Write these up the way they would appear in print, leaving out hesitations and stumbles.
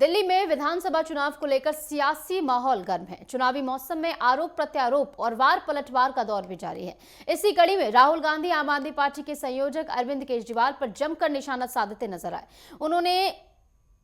दिल्ली में विधानसभा चुनाव को लेकर सियासी माहौल गर्म है। चुनावी मौसम में आरोप प्रत्यारोप और वार पलटवार का दौर भी जारी है। इसी कड़ी में राहुल गांधी आम आदमी पार्टी के संयोजक अरविंद केजरीवाल पर जमकर निशाना साधते नजर आए। उन्होंने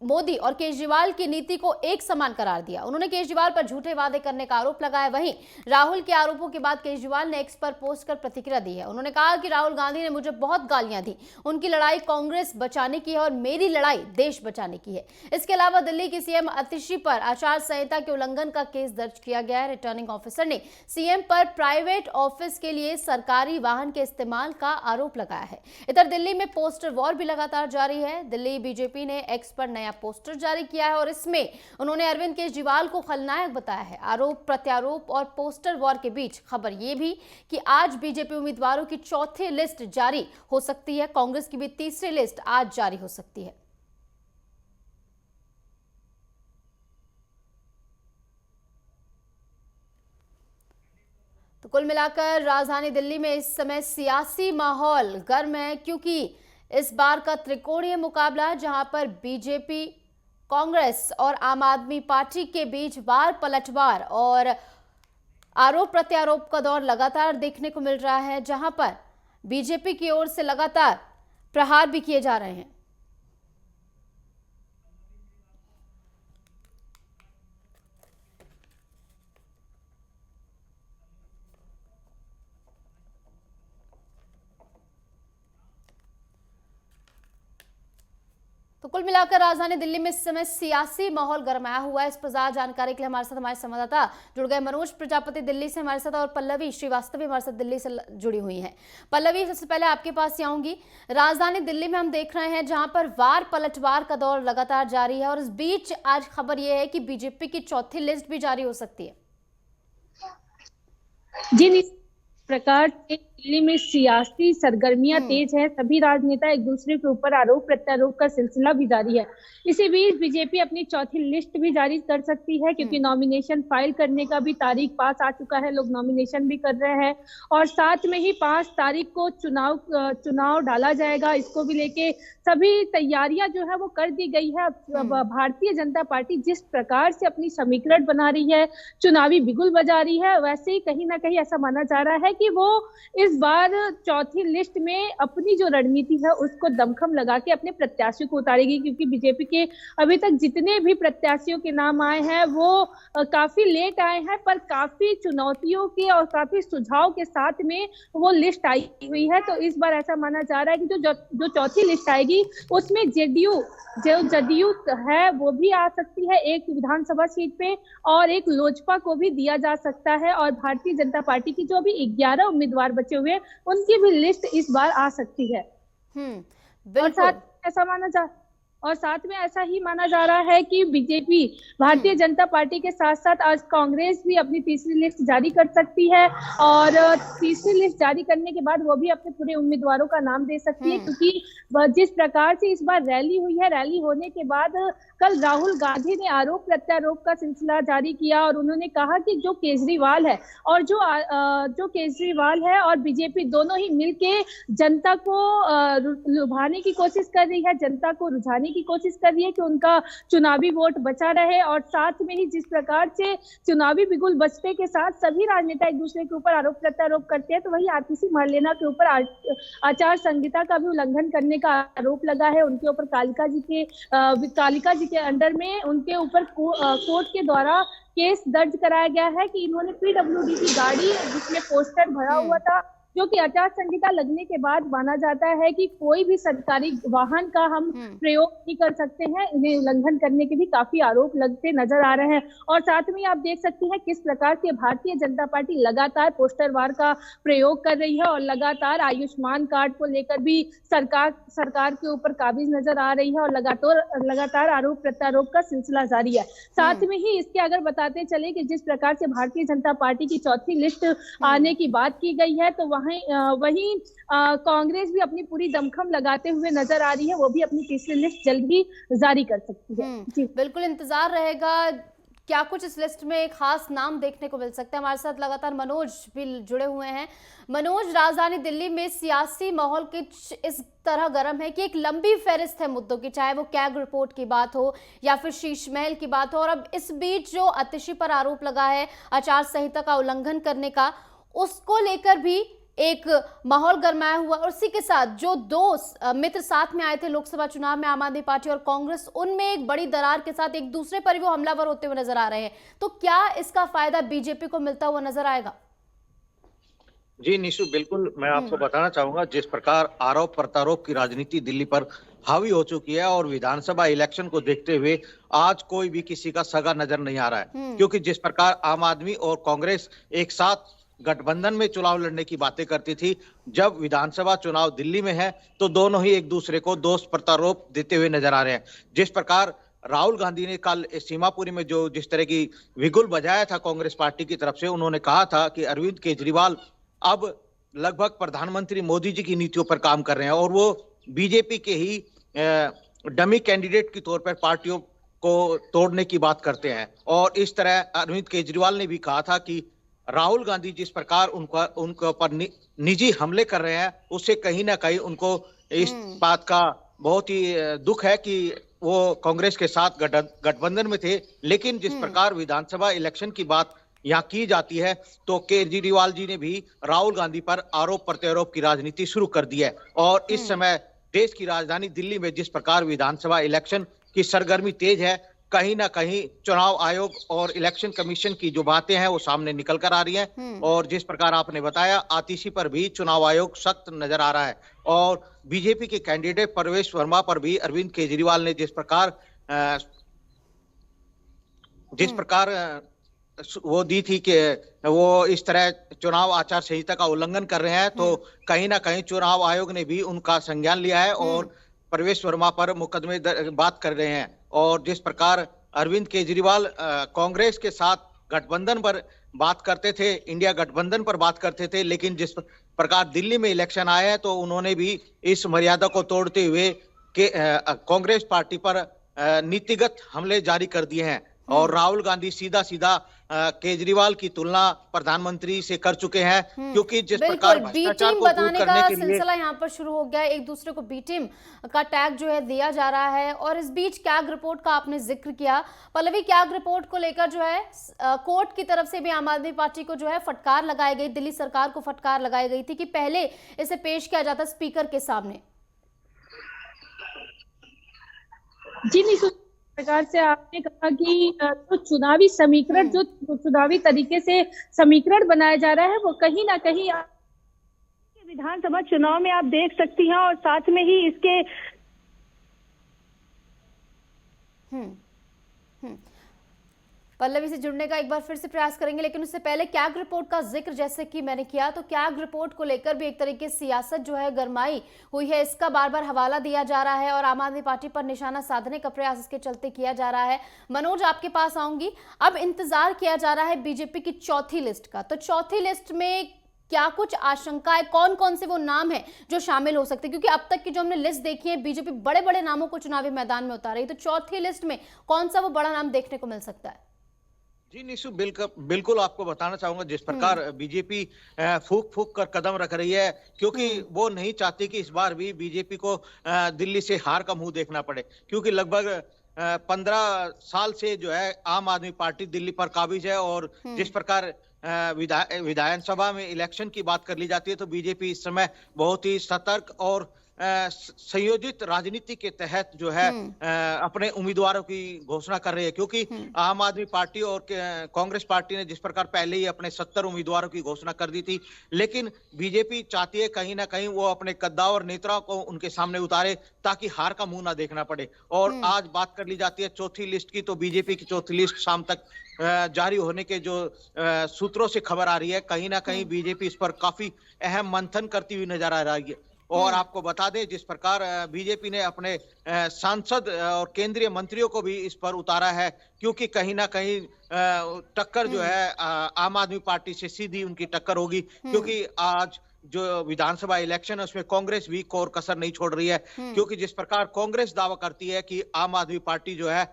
मोदी और केजरीवाल की नीति को एक समान करार दिया। उन्होंने केजरीवाल पर झूठे वादे करने का आरोप लगाया। वहीं राहुल के आरोपों के बाद केजरीवाल ने एक्स पर पोस्ट कर प्रतिक्रिया दी है। उन्होंने कहा कि राहुल गांधी ने मुझे बहुत गालियां दी। उनकी लड़ाई कांग्रेस बचाने की है और मेरी लड़ाई देश बचाने की है। इसके अलावा दिल्ली की सीएम आतिशी पर आचार संहिता के उल्लंघन का केस दर्ज किया गया है। रिटर्निंग ऑफिसर ने सीएम पर प्राइवेट ऑफिस के लिए सरकारी वाहन के इस्तेमाल का आरोप लगाया है। इधर दिल्ली में पोस्टर वॉर भी लगातार जारी है। दिल्ली बीजेपी ने एक्स पर नया पोस्टर जारी किया है और इसमें उन्होंने अरविंद केजरीवाल को खलनायक बताया है। आरोप प्रत्यारोप और पोस्टर वॉर के बीच खबर यह भी कि आज बीजेपी उम्मीदवारों की चौथी लिस्ट जारी हो सकती है। कांग्रेस की भी तीसरी लिस्ट आज जारी हो सकती है। तो कुल मिलाकर राजधानी दिल्ली में इस समय सियासी माहौल गर्म है, क्योंकि इस बार का त्रिकोणीय मुकाबला जहां पर बीजेपी, कांग्रेस और आम आदमी पार्टी के बीच वार पलटवार और आरोप प्रत्यारोप का दौर लगातार देखने को मिल रहा है, जहां पर बीजेपी की ओर से लगातार प्रहार भी किए जा रहे हैं। तो कुल मिलाकर राजधानी दिल्ली में इस समय सियासी माहौल गरमाया हुआ है। इस पर ज्यादा जानकारी के लिए हमारे साथ हमारे संवाददाता जुड़ गए। मनोज प्रजापति दिल्ली से हमारे साथ और पल्लवी श्रीवास्तव हमारे साथ दिल्ली से जुड़ी हुई हैं। पल्लवी, सबसे पहले आपके पास ही आऊंगी। राजधानी दिल्ली में हम देख रहे हैं जहां पर वार पलटवार का दौर लगातार जारी है और इस बीच आज खबर यह है कि बीजेपी की चौथी लिस्ट भी जारी हो सकती है। जिन प्रकार से दिल्ली में सियासी सरगर्मियां तेज है, सभी राजनेता एक दूसरे के ऊपर आरोप प्रत्यारोप का सिलसिला भी जारी है। इसी बीच बीजेपी अपनी चौथी लिस्ट भी जारी कर सकती है, क्योंकि नॉमिनेशन फाइल करने का भी तारीख पास आ चुका है। लोग नॉमिनेशन भी कर रहे हैं और साथ में ही 5 तारीख को चुनाव डाला जाएगा। इसको भी लेके सभी तैयारियां जो है वो कर दी गई है। भारतीय जनता पार्टी जिस प्रकार से अपनी समीकरण बना रही है, चुनावी बिगुल बजा रही है, वैसे ही कहीं ना कहीं ऐसा माना जा रहा है कि वो इस बार चौथी लिस्ट में अपनी जो रणनीति है उसको दमखम लगा के अपने प्रत्याशियों को उतारेगी। क्योंकि बीजेपी के अभी तक जितने भी प्रत्याशियों के नाम आए हैं वो काफी लेट आए हैं, पर काफी चुनौतियों के और काफी सुझाव के साथ में वो लिस्ट आई हुई है। तो इस बार ऐसा माना जा रहा है कि जो चौथी लिस्ट आएगी उसमें जदयू है वो भी आ सकती है एक विधानसभा सीट पे, और एक लोजपा को भी दिया जा सकता है। और भारतीय जनता पार्टी की जो भी 11 उम्मीदवार बचे हुए उनकी भी लिस्ट इस बार आ सकती है। और साथ में ऐसा ही माना जा रहा है कि बीजेपी, भारतीय जनता पार्टी के साथ साथ आज कांग्रेस भी अपनी तीसरी लिस्ट जारी कर सकती है और तीसरी लिस्ट जारी करने के बाद वो भी अपने पूरे उम्मीदवारों का नाम दे सकती है। क्योंकि जिस प्रकार से इस बार रैली हुई है, रैली होने के बाद कल राहुल गांधी ने आरोप प्रत्यारोप का सिलसिला जारी किया और उन्होंने कहा कि जो केजरीवाल है और बीजेपी दोनों ही मिलके जनता को लुभाने की कोशिश कर रही है, जनता को रुझाने की कोशिश कर रही है कि उनका चुनावी वोट बचा रहे। और साथ में ही जिस प्रकार से चुनावी बिगुल बजने के साथ सभी राजनेता एक दूसरे के ऊपर आरोप प्रत्यारोप करते हैं, तो वही आतिशी महलेना के ऊपर आचार संहिता का भी उल्लंघन करने का आरोप लगा है। उनके ऊपर कालिका जी के अंडर में उनके ऊपर कोर्ट के द्वारा केस दर्ज कराया गया है कि इन्होंने पीडब्ल्यूडी की गाड़ी जिसमें पोस्टर भरा हुआ था, जो कि आचार संहिता लगने के बाद माना जाता है कि कोई भी सरकारी वाहन का हम प्रयोग नहीं कर सकते हैं, इन्हें उल्लंघन करने के भी काफी आरोप लगते नजर आ रहे हैं। और साथ में आप देख सकते हैं किस प्रकार से भारतीय जनता पार्टी लगातार पोस्टर वार का प्रयोग कर रही है और लगातार आयुष्मान कार्ड को लेकर भी सरकार के ऊपर काबिज नजर आ रही है और लगातार आरोप प्रत्यारोप का सिलसिला जारी है। साथ में ही इसके अगर बताते चले कि जिस प्रकार से भारतीय जनता पार्टी की चौथी लिस्ट आने की बात की गई है, तो वहीं कांग्रेस भी अपनी पूरी दमखम लगाते हुए नजर आ रही है। वो भी अपनी तीसरी लिस्ट जल्द ही जारी कर सकती है। बिल्कुल इंतजार रहेगा क्या कुछ इस लिस्ट में एक खास नाम देखने को मिल सकता है? हमारे साथ लगातार मनोज भी जुड़े हुए हैं। मनोज, राजधानी दिल्ली में सियासी माहौल कुछ इस तरह गर्म है कि एक लंबी फहरिस्त है मुद्दों की, चाहे वो कैग रिपोर्ट की बात हो या फिर शीश महल की बात हो, और अब इस बीच जो आतिशी पर आरोप लगा है आचार संहिता का उल्लंघन करने का, उसको लेकर भी एक माहौल गरमाया हुआ। और उसी के साथ जो दो मित्र साथ में आए थे लोकसभा चुनाव में, आम आदमी पार्टी और कांग्रेस, उनमें एक बड़ी दरार के साथ एक दूसरे पर वो हमलावर होते हुए नजर आ रहे हैं। तो क्या इसका फायदा बीजेपी को मिलता हुआ नजर आएगा? जी निशु, बिल्कुल मैं आपको बताना चाहूंगा, जिस प्रकार आरोप प्रत्यारोप की राजनीति दिल्ली पर हावी हो चुकी है और विधानसभा इलेक्शन को देखते हुए आज कोई भी किसी का सगा नजर नहीं आ रहा है। क्योंकि जिस प्रकार आम आदमी और कांग्रेस एक साथ गठबंधन में चुनाव लड़ने की बातें करती थी, जब विधानसभा चुनाव दिल्ली में है तो दोनों ही एक दूसरे को दोष प्रत्यारोप देते हुए नजर आ रहे हैं। जिस प्रकार राहुल गांधी ने कल सीमापुरी में जो जिस तरह की विगुल बजाया था कांग्रेस पार्टी की तरफ से, उन्होंने कहा था कि अरविंद केजरीवाल अब लगभग प्रधानमंत्री मोदी जी की नीतियों पर काम कर रहे हैं और वो बीजेपी के ही डमी कैंडिडेट के तौर पर पार्टियों को तोड़ने की बात करते हैं। और इस तरह अरविंद केजरीवाल ने भी कहा था कि राहुल गांधी जिस प्रकार उनके ऊपर निजी हमले कर रहे हैं, उससे कहीं ना कहीं उनको इस बात का बहुत ही दुख है कि वो कांग्रेस के साथ गठबंधन में थे, लेकिन जिस प्रकार विधानसभा इलेक्शन की बात यहाँ की जाती है तो केजरीवाल जी ने भी राहुल गांधी पर आरोप प्रत्यारोप की राजनीति शुरू कर दी है। और इस समय देश की राजधानी दिल्ली में जिस प्रकार विधानसभा इलेक्शन की सरगर्मी तेज है, कहीं ना कहीं चुनाव आयोग और इलेक्शन कमीशन की जो बातें हैं वो सामने निकल कर आ रही हैं। और जिस प्रकार आपने बताया, आतिशी पर भी चुनाव आयोग सख्त नजर आ रहा है और बीजेपी के कैंडिडेट परवेश वर्मा पर भी अरविंद केजरीवाल ने जिस प्रकार वो दी थी कि वो इस तरह चुनाव आचार संहिता का उल्लंघन कर रहे हैं, तो कहीं ना कहीं चुनाव आयोग ने भी उनका संज्ञान लिया है और परवेश वर्मा पर मुकदमे बात कर रहे हैं। और जिस प्रकार अरविंद केजरीवाल कांग्रेस के साथ गठबंधन पर बात करते थे, इंडिया गठबंधन पर बात करते थे, लेकिन जिस प्रकार दिल्ली में इलेक्शन आए हैं तो उन्होंने भी इस मर्यादा को तोड़ते हुए कांग्रेस पार्टी पर नीतिगत हमले जारी कर दिए हैं। और राहुल गांधी सीधा सीधा केजरीवाल की तुलना प्रधानमंत्री से कर चुके हैं, क्योंकि जिस प्रकार भ्रष्टाचार को दूर करने के लिए सिलसिला यहाँ पर शुरू हो गया है, एक दूसरे को बी टीम का टैग जो है दिया जा रहा है। और इस बीच कैग रिपोर्ट का आपने जिक्र किया, पल्लवी, कैग रिपोर्ट को लेकर जो है कोर्ट की तरफ से भी आम आदमी पार्टी को जो है फटकार लगाई गई, दिल्ली सरकार को फटकार लगाई गई थी कि पहले इसे पेश किया जाता स्पीकर के सामने। जी निशु, प्रकार से आपने कहा कि जो चुनावी समीकरण, जो चुनावी तरीके से समीकरण बनाया जा रहा है, वो कहीं ना कहीं विधानसभा चुनाव में आप देख सकती हैं। और साथ में ही इसके पल्लवी से जुड़ने का एक बार फिर से प्रयास करेंगे, लेकिन उससे पहले कैग रिपोर्ट का जिक्र जैसे कि मैंने किया, तो कैग रिपोर्ट को लेकर भी एक तरीके से सियासत जो है गरमाई हुई है, इसका बार बार हवाला दिया जा रहा है और आम आदमी पार्टी पर निशाना साधने का प्रयास इसके चलते किया जा रहा है। मनोज, आपके पास आऊंगी। अब इंतजार किया जा रहा है बीजेपी की चौथी लिस्ट का, तो चौथी लिस्ट में क्या कुछ आशंका है, कौन कौन से वो नाम है जो शामिल हो सकते हैं? क्योंकि अब तक की जो हमने लिस्ट देखी है, बीजेपी बड़े बड़े नामों को चुनावी मैदान में उतार रही है, तो चौथी लिस्ट में कौन सा वो बड़ा नाम देखने को मिल सकता है? जी निशु, बिल्कुल आपको बताना चाहूंगा, जिस प्रकार बीजेपी फूक फूक कर कदम रख रही है, क्योंकि वो नहीं चाहती कि इस बार भी बीजेपी को दिल्ली से हार का मुंह देखना पड़े, क्योंकि लगभग 15 साल से जो है आम आदमी पार्टी दिल्ली पर काबिज है। और जिस प्रकार विधानसभा में इलेक्शन की बात कर ली जाती है तो बीजेपी इस समय बहुत ही सतर्क और संयोजित राजनीति के तहत जो है अपने उम्मीदवारों की घोषणा कर रही है, क्योंकि आम आदमी पार्टी और कांग्रेस पार्टी ने जिस प्रकार पहले ही अपने 70 उम्मीदवारों की घोषणा कर दी थी, लेकिन बीजेपी चाहती है कहीं ना कहीं वो अपने कद्दावर नेताओं को उनके सामने उतारे ताकि हार का मुंह ना देखना पड़े। और आज बात कर ली जाती है चौथी लिस्ट की, तो बीजेपी की चौथी लिस्ट शाम तक जारी होने के जो सूत्रों से खबर आ रही है, कहीं ना कहीं बीजेपी इस पर काफी अहम मंथन करती हुई नजर आ रही है। और आपको बता दें, जिस प्रकार बीजेपी ने अपने सांसद और केंद्रीय मंत्रियों को भी इस पर उतारा है, क्योंकि कहीं ना कहीं टक्कर जो है आम आदमी पार्टी से सीधी उनकी टक्कर होगी, क्योंकि आज जो विधानसभा इलेक्शन है उसमें कांग्रेस भी कोर कसर नहीं छोड़ रही है। क्योंकि जिस प्रकार कांग्रेस दावा करती है कि आम आदमी पार्टी जो है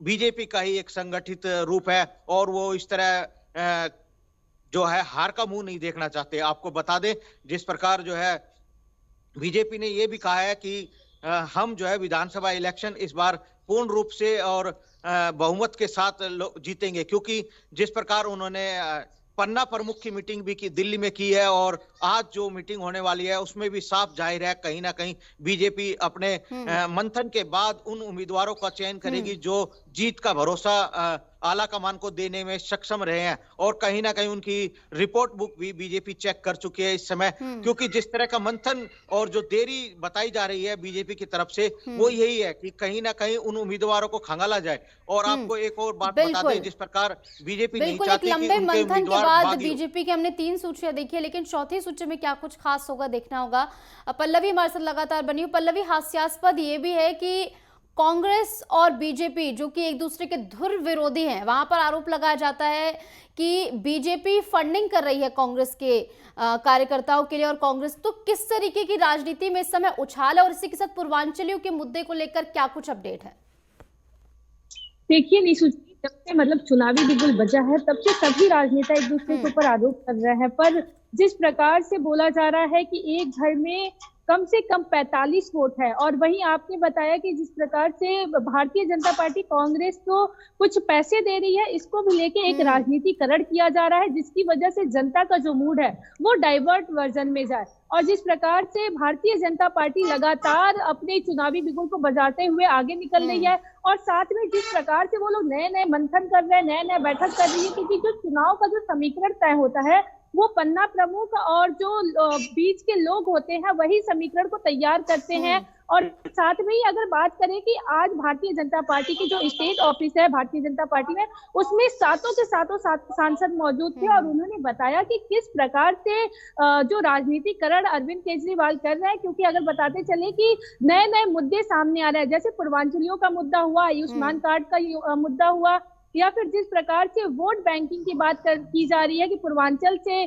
बीजेपी का ही एक संगठित रूप है और वो इस तरह जो है हार का मुंह नहीं देखना चाहते। आपको बता दें जिस प्रकार जो है बीजेपी ने ये भी कहा है कि हम जो है विधानसभा इलेक्शन इस बार पूर्ण रूप से और बहुमत के साथ जीतेंगे, क्योंकि जिस प्रकार उन्होंने पन्ना प्रमुख की मीटिंग भी की दिल्ली में की है और आज जो मीटिंग होने वाली है उसमें भी साफ जाहिर है कहीं ना कहीं बीजेपी अपने मंथन के बाद उन उम्मीदवारों का चयन करेगी जो जीत का भरोसा आला कमान को देने में सक्षम रहे हैं। और कहीं ना कहीं उनकी रिपोर्ट बुक भी बीजेपी चेक कर चुकी है इस समय, क्योंकि जिस तरह का मंथन और जो देरी बताई जा रही है बीजेपी की तरफ से वो यही है कि कहीं ना कहीं उन उम्मीदवारों को खंगाला जाए। और आपको एक और बात बता दें, जिस प्रकार बीजेपी नहीं चाहती कि उनके उम्मीदवार बाद बीजेपी की हमने 3 सूचियां देखी है, लेकिन चौथी सूची में क्या कुछ खास होगा देखना होगा। पल्लवी हमारे साथ लगातार बनी हुई। पल्लवी, हास्यास्पद ये भी है कि कांग्रेस और बीजेपी जो कि एक दूसरे के धुर विरोधी हैं, वहां पर आरोप लगाया जाता है कि बीजेपी फंडिंग कर रही है कांग्रेस के कार्यकर्ताओं के लिए, और कांग्रेस तो किस तरीके की राजनीति में इस समय उछाल है, और इसी के साथ पूर्वांचलियों के मुद्दे को लेकर क्या कुछ अपडेट है? देखिए निशु, जब से मतलब चुनावी बिगुल बजा है तब से सभी राजनेता एक दूसरे के ऊपर आरोप कर रहे हैं, पर जिस प्रकार से बोला जा रहा है कि एक घर में कम से कम 45 वोट है, और वहीं आपने बताया कि जिस प्रकार से भारतीय जनता पार्टी कांग्रेस को कुछ पैसे दे रही है, इसको भी लेके एक राजनीतिकरण किया जा रहा है जिसकी वजह से जनता का जो मूड है वो डाइवर्ट वर्जन में जाए। और जिस प्रकार से भारतीय जनता पार्टी लगातार अपने चुनावी बिगुल को बजाते हुए आगे निकल रही है, और साथ में जिस प्रकार से वो लोग नए नए मंथन कर रहे हैं, नए नए बैठक कर रही है, क्योंकि जो चुनाव का जो समीकरण तय होता है वो पन्ना प्रमुख और जो बीच के लोग होते हैं वही समीकरण को तैयार करते हैं। और साथ में ही अगर बात करें कि आज भारतीय जनता पार्टी की जो स्टेट ऑफिस है भारतीय जनता पार्टी में, उसमें सातों के सातों सांसद मौजूद थे, और उन्होंने बताया कि किस प्रकार से जो राजनीतिकरण अरविंद केजरीवाल कर रहे हैं। क्योंकि अगर बताते चले कि नए नए मुद्दे सामने आ रहे हैं, जैसे पूर्वांचलियों का मुद्दा हुआ, आयुष्मान कार्ड का मुद्दा हुआ, या फिर जिस प्रकार से वोट बैंकिंग की बात की जा रही है कि पूर्वांचल से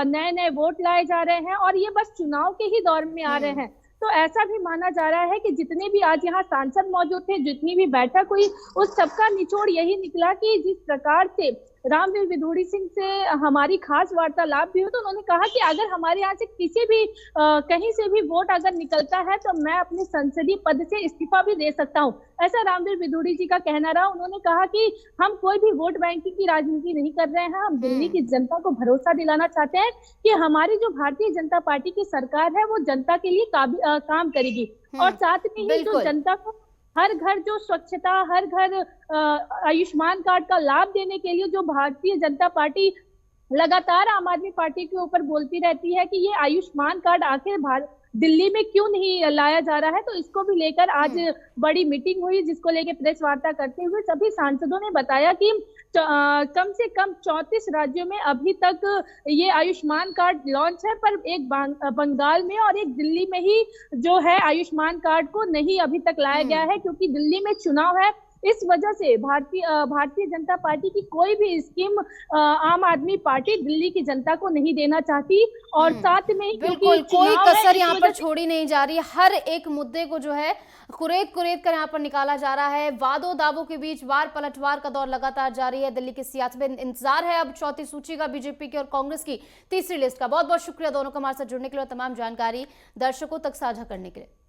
नए नए वोट लाए जा रहे हैं और ये बस चुनाव के ही दौर में आ रहे हैं। तो ऐसा भी माना जा रहा है कि जितने भी आज यहाँ सांसद मौजूद थे, जितनी भी बैठक हुई, उस सबका निचोड़ यही निकला कि जिस प्रकार से रामवीर विधूड़ी सिंह से हमारी खास वार्तालाप भी हुई, तो उन्होंने कहा कि अगर हमारे यहाँ से किसी भी कहीं से भी वोट अगर निकलता है तो मैं अपने संसदीय पद से इस्तीफा भी दे सकता हूँ, ऐसा रामवीर विधूड़ी जी का कहना रहा। उन्होंने कहा कि हम कोई भी वोट बैंकिंग की राजनीति नहीं कर रहे हैं, हम दिल्ली की जनता को भरोसा दिलाना चाहते हैं कि हमारी जो भारतीय जनता पार्टी की सरकार है वो जनता के लिए काम करेगी। और साथ में ही जो जनता को हर घर जो स्वच्छता, हर घर आयुष्मान कार्ड का लाभ देने के लिए जो भारतीय जनता पार्टी लगातार आम आदमी पार्टी के ऊपर बोलती रहती है कि ये आयुष्मान कार्ड आखिर दिल्ली में क्यों नहीं लाया जा रहा है, तो इसको भी लेकर आज बड़ी मीटिंग हुई, जिसको लेकर प्रेस वार्ता करते हुए सभी सांसदों ने बताया कि कम से कम 34 राज्यों में अभी तक ये आयुष्मान कार्ड लॉन्च है, पर एक बंगाल में और एक दिल्ली में ही जो है आयुष्मान कार्ड को नहीं अभी तक लाया गया है, क्योंकि दिल्ली में चुनाव है। इस वजह से भारतीय जनता पार्टी की कोई भी स्कीम आम आदमी पार्टी दिल्ली की जनता को नहीं देना चाहती। और साथ में ही बिल्कुल कोई कसर यहाँ पर छोड़ी नहीं जा रही, हर एक मुद्दे को जो है कुरेद कर यहाँ पर निकाला जा रहा है। वादों दावों के बीच वार पलटवार का दौर लगातार जारी है। दिल्ली की सियासत में इंतजार है अब चौथी सूची का, बीजेपी की और कांग्रेस की तीसरी लिस्ट का। बहुत बहुत शुक्रिया दोनों को हमारे साथ जुड़ने के लिए और तमाम जानकारी दर्शकों तक साझा करने के लिए।